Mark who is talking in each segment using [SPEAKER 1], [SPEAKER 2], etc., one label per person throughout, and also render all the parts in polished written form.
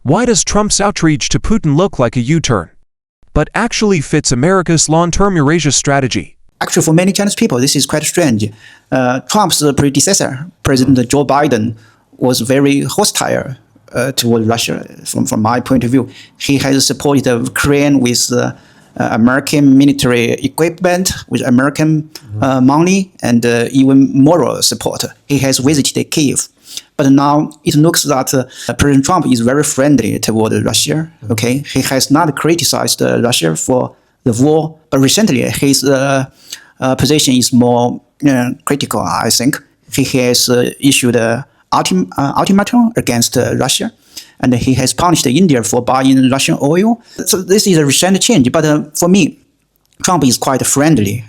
[SPEAKER 1] Why does Trump's outreach to Putin look like a U-turn, but actually fits America's long-term Eurasia strategy?
[SPEAKER 2] Actually, for many Chinese people, this is quite strange. Trump's predecessor, President Joe Biden, was very hostile toward Russia. From my point of view, he has supported Ukraine with American military equipment, with American money, and even moral support. He has visited Kyiv. But now it looks that President Trump is very friendly toward Russia. Okay, he has not criticized Russia for the war, but recently his position is more critical. I think he has issued an ultimatum against Russia, and he has punished India for buying Russian oil. So this is a recent change. But for me, Trump is quite friendly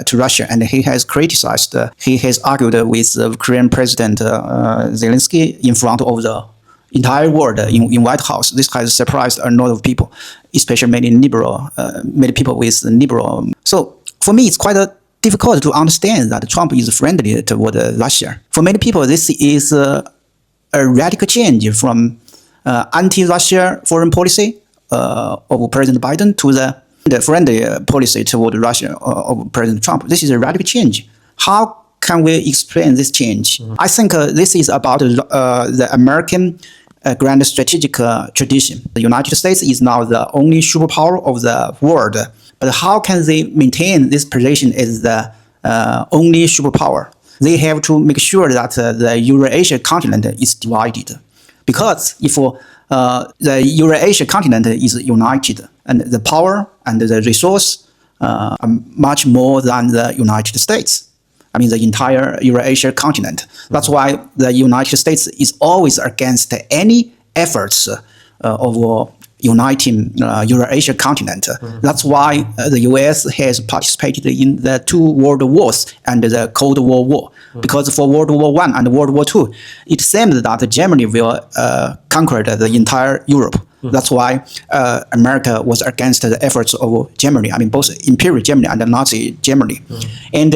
[SPEAKER 2] to Russia, and he has criticized, he has argued with Ukrainian President Zelensky in front of the entire world in White House. This has surprised a lot of people, especially many people with liberal. So for me, it's quite difficult to understand that Trump is friendly toward Russia. For many people, this is a radical change from anti-Russia foreign policy of President Biden to the friendly policy toward Russia of President Trump. This is a radical change. How can we explain this change? I think this is about the American grand strategic tradition. The United States is now the only superpower of the world. But how can they maintain this position as the only superpower? They have to make sure that the Eurasian continent is divided. Because if the Eurasian continent is united, and the power and the resource are much more than the United States. I mean, the entire Eurasian continent. That's why the United States is always against any efforts of uniting Eurasian continent. That's why the US has participated in the 2 world wars and the Cold War. Because for World War I and World War II, it seemed that Germany will conquer the entire Europe. That's why America was against the efforts of Germany. I mean, both Imperial Germany and Nazi Germany. And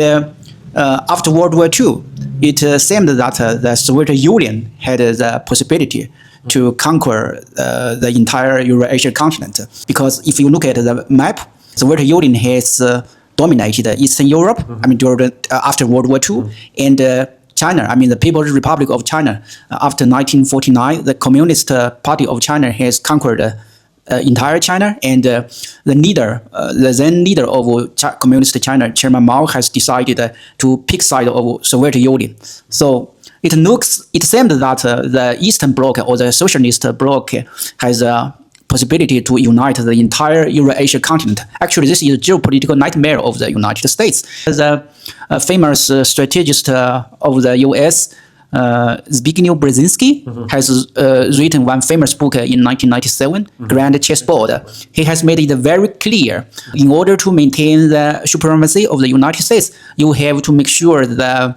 [SPEAKER 2] after World War II, it seemed that the Soviet Union had the possibility to conquer the entire Eurasian continent. Because if you look at the map, the Soviet Union has dominated Eastern Europe, I mean, after World War II, and China, I mean, the People's Republic of China, after 1949, the Communist Party of China has conquered entire China, and the then leader of Communist China, Chairman Mao, has decided to pick side of Soviet Union. So it seemed that the Eastern Bloc or the Socialist Bloc has a possibility to unite the entire Eurasian continent. Actually, this is a geopolitical nightmare of the United States. The famous strategist of the US, Zbigniew Brzezinski, has written one famous book in 1997, Grand Chessboard. He has made it very clear, in order to maintain the supremacy of the United States, you have to make sure the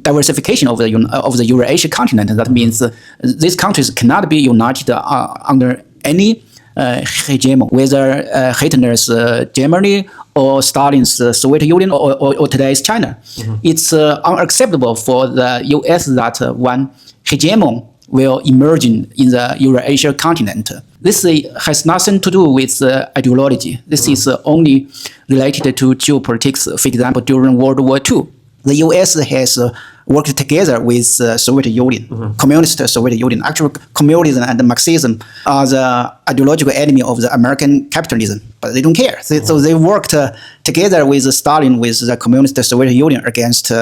[SPEAKER 2] diversification of the Eurasian continent. That means these countries cannot be united under any hegemon, whether Hitler's Germany or Stalin's Soviet Union or today's China. It's unacceptable for the US that one hegemon will emerge in the Eurasian continent. This has nothing to do with ideology. This is only related to geopolitics. For example, during World War II, the US has worked together with Soviet Union, Communist Soviet Union. Actually, communism and Marxism are the ideological enemy of the American capitalism, but they don't care. So they worked together with Stalin, with the Communist Soviet Union against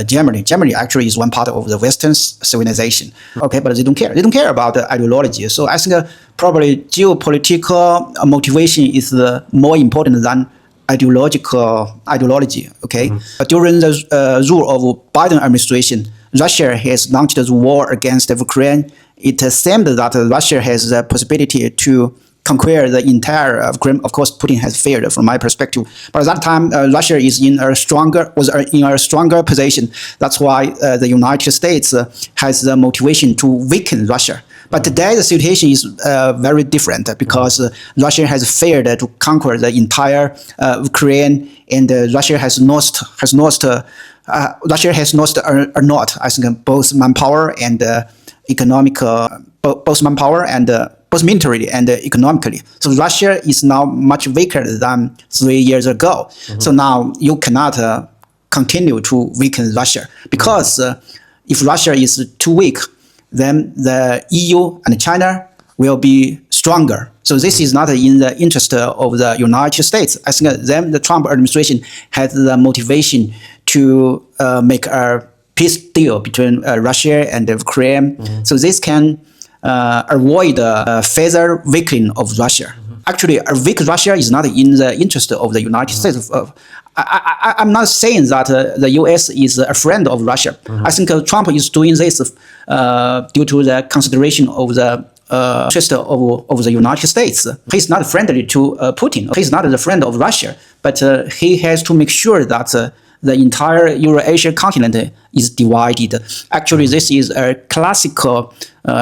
[SPEAKER 2] Germany. Germany actually is one part of the Western civilization. Okay, but they don't care. They don't care about the ideology. So I think probably geopolitical motivation is more important than ideology. Okay, but during the rule of Biden administration, Russia has launched the war against Ukraine. It seemed that Russia has the possibility to conquer the entire Ukraine. Of course, Putin has failed from my perspective. But at that time, Russia was in a stronger position. That's why the United States has the motivation to weaken Russia. But today the situation is very different because Russia has failed to conquer the entire Ukraine, and Russia has lost a lot, I think, both manpower and economic, both manpower and both militarily and economically. So Russia is now much weaker than 3 years ago. So now you cannot continue to weaken Russia, because if Russia is too weak, then the EU and China will be stronger. So this is not in the interest of the United States. I think then the Trump administration has the motivation to make a peace deal between Russia and Ukraine. So this can avoid further weakening of Russia. Actually, a weak Russia is not in the interest of the United States. I'm not saying that the U.S. is a friend of Russia. I think Trump is doing this due to the consideration of the interest of the United States. He's not friendly to Putin. He's not the friend of Russia, but he has to make sure that the entire Eurasian continent is divided. Actually, this is a classical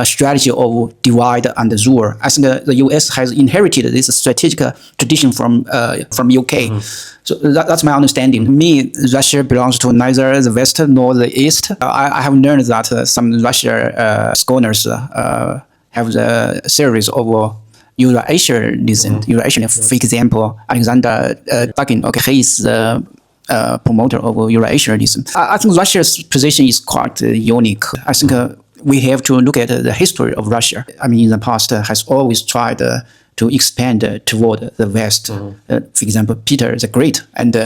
[SPEAKER 2] strategy of divide and rule. I think the U.S. has inherited this strategic tradition from UK. So that's my understanding. To me, Russia belongs to neither the West nor the East. I have learned that some Russian scholars have the series of Eurasianism. For example, Alexander Dugin. Okay, he is promoter of Eurasianism. I think Russia's position is quite unique. I think we have to look at the history of Russia. I mean, in the past, has always tried to expand toward the West. For example, Peter the Great and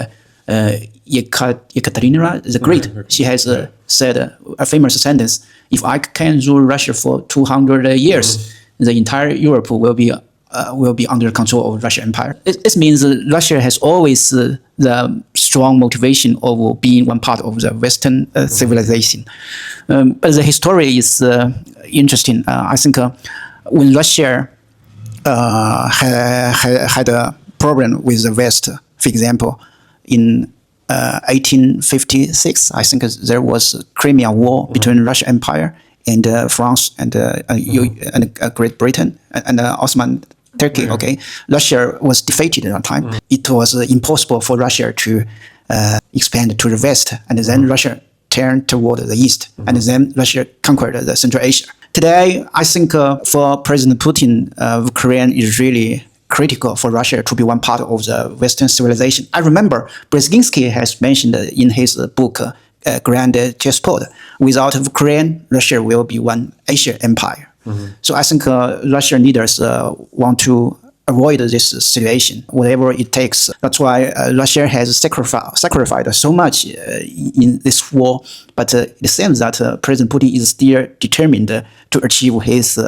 [SPEAKER 2] Ekaterina the Great. She has said a famous sentence: "If I can rule Russia for 200 years, the entire Europe will be under control of Russian Empire." This means Russia has always the strong motivation of being one part of the Western civilization. But the history is interesting. I think when Russia had a problem with the West, for example, in 1856, I think there was a Crimean War between Russian Empire and France and Great Britain and Ottoman Turkey. Okay, Russia was defeated at that time. It was impossible for Russia to expand to the West, and then Russia turned toward the East, and then Russia conquered the Central Asia. Today, I think for President Putin, Ukraine is really critical for Russia to be one part of the Western civilization. I remember Brzezinski has mentioned in his book, Grand Chessboard, without Ukraine, Russia will be one Asian empire. So I think Russian leaders want to avoid this situation, whatever it takes. That's why Russia has sacrificed so much in this war. But it seems that President Putin is still determined to achieve his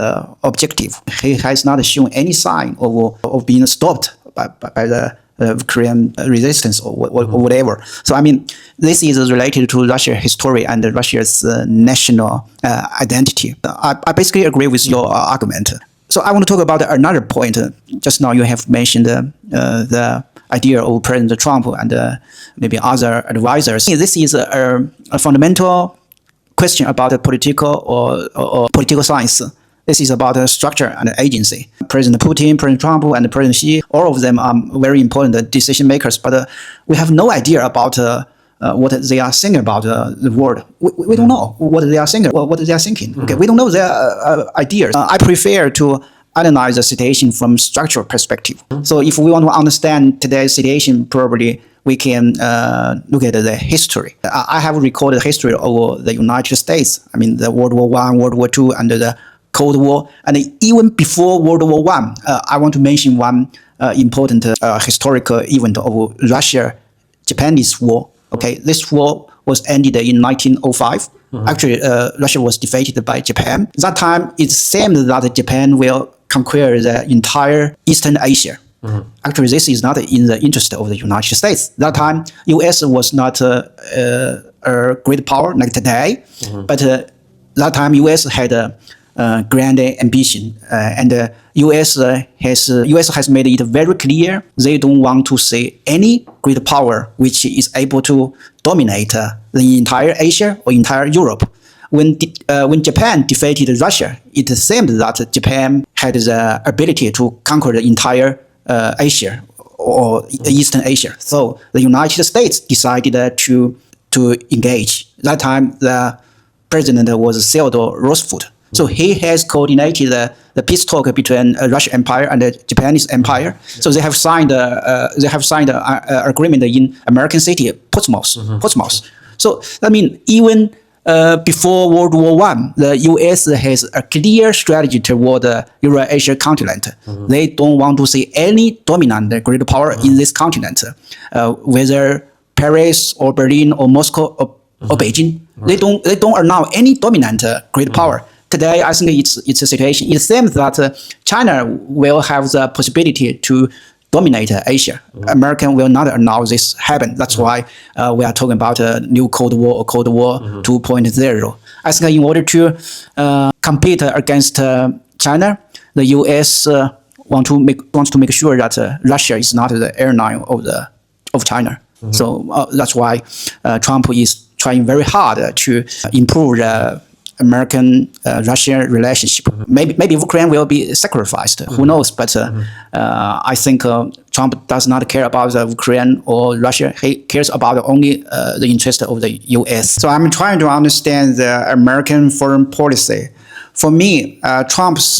[SPEAKER 2] objective. He has not shown any sign of being stopped by the Korean resistance or whatever. So I mean, this is related to Russia's history and Russia's national identity. I basically agree with your argument. So I want to talk about another point. Just now you have mentioned the idea of President Trump and maybe other advisors. This is a fundamental question about political or political science. This is about structure and agency. President Putin, President Trump, and President Xi, all of them are very important decision makers, but we have no idea about what they are thinking about the world. We don't know what they are thinking. What they are thinking. Okay, we don't know their ideas. I prefer to analyze the situation from structural perspective. So if we want to understand today's situation, probably we can look at the history. I have recorded the history of the United States. I mean, the World War I, World War II, and the Cold War, and even before World War I, I want to mention one important historical event of Russia-Japanese War. Okay, this war was ended in 1905. Actually, Russia was defeated by Japan. That time, it seemed that Japan will conquer the entire Eastern Asia. Actually, this is not in the interest of the United States. That time, U.S. was not a great power like today, but that time U.S. had a grand ambition, and U.S. has made it very clear they don't want to see any great power which is able to dominate the entire Asia or entire Europe. When Japan defeated Russia, it seemed that Japan had the ability to conquer the entire Asia or Eastern Asia. So the United States decided to engage. That time, the president was Theodore Roosevelt. So he has coordinated the peace talk between Russian Empire and the Japanese Empire. So they have signed an agreement in American city Portsmouth. So I mean, even before World War I, the U.S. has a clear strategy toward the Eurasian continent. They don't want to see any dominant great power in this continent, whether Paris or Berlin or Moscow or Beijing. They don't allow any dominant great power. Today, I think it's a situation. It seems that China will have the possibility to dominate Asia. America will not allow this happen. That's why we are talking about a new Cold War or Cold War 2.0. I think in order to compete against China, the U.S. wants to make sure that Russia is not the airline of China. So that's why Trump is trying very hard to improve the American-Russian relationship. Maybe Ukraine will be sacrificed. Who knows? But I think Trump does not care about Ukraine or Russia. He cares about only the interest of the U.S. So I'm trying to understand the American foreign policy. For me, Trump's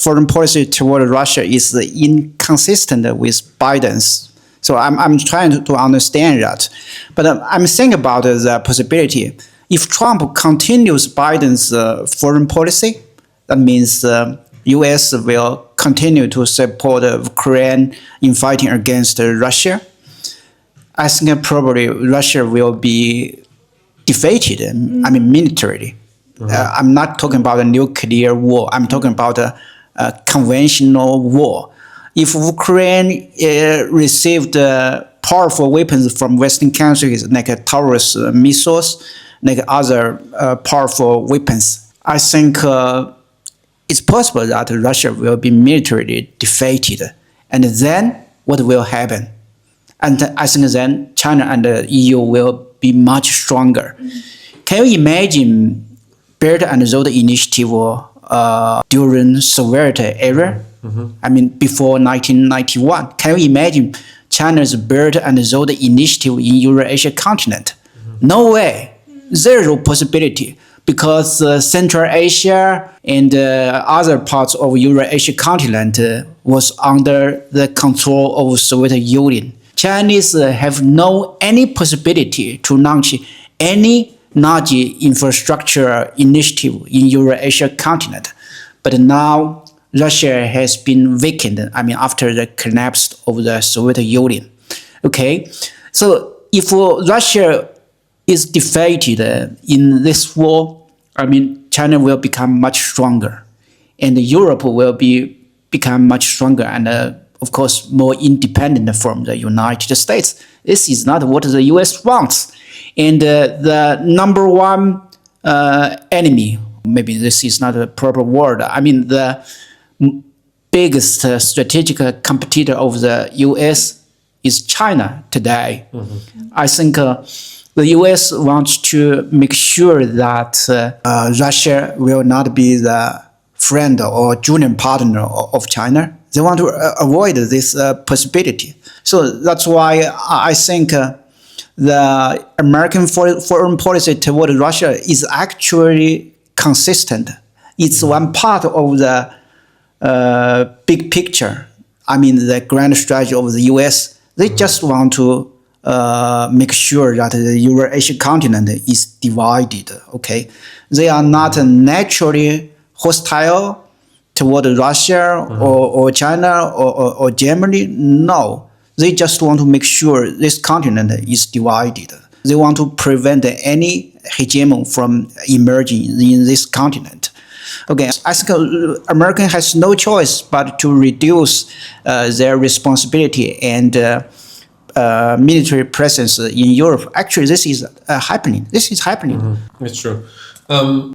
[SPEAKER 2] foreign policy toward Russia is inconsistent with Biden's. So I'm trying to understand that. But I'm thinking about the possibility. If Trump continues Biden's foreign policy, that means U.S. will continue to support Ukraine in fighting against Russia. I think probably Russia will be defeated, militarily. I'm not talking about a nuclear war. I'm talking about a conventional war. If Ukraine received powerful weapons from Western countries like Taurus missiles, like other powerful weapons, I think it's possible that Russia will be militarily defeated. And then what will happen? And I think then China and the EU will be much stronger. Can you imagine Belt and Road Initiative during Soviet era? I mean, before 1991. Can you imagine China's Belt and Road Initiative in Eurasian continent? No way. Zero possibility, because Central Asia and other parts of Eurasian continent was under the control of Soviet Union. Chinese have no any possibility to launch any large infrastructure initiative in Eurasian continent. But now Russia has been weakened, after the collapse of the Soviet Union. Okay, so if Russia is defeated in this war, China will become much stronger, and Europe will become much stronger and, of course, more independent from the United States. This is not what the U.S. wants. And the number one enemy, maybe this is not a proper word, the biggest strategic competitor of the U.S. is China today. I think the U.S. wants to make sure that Russia will not be the friend or junior partner of China. They want to avoid this possibility. So that's why I think the American foreign policy toward Russia is actually consistent. It's one part of the big picture. The grand strategy of the U.S. They just want to make sure that the Eurasian continent is divided. Okay, they are not naturally hostile toward Russia or China or Germany. No, they just want to make sure this continent is divided. They want to prevent any hegemony from emerging in this continent. Okay, I think America has no choice but to reduce their responsibility and military presence in Europe. Actually, this is happening.
[SPEAKER 3] It's true.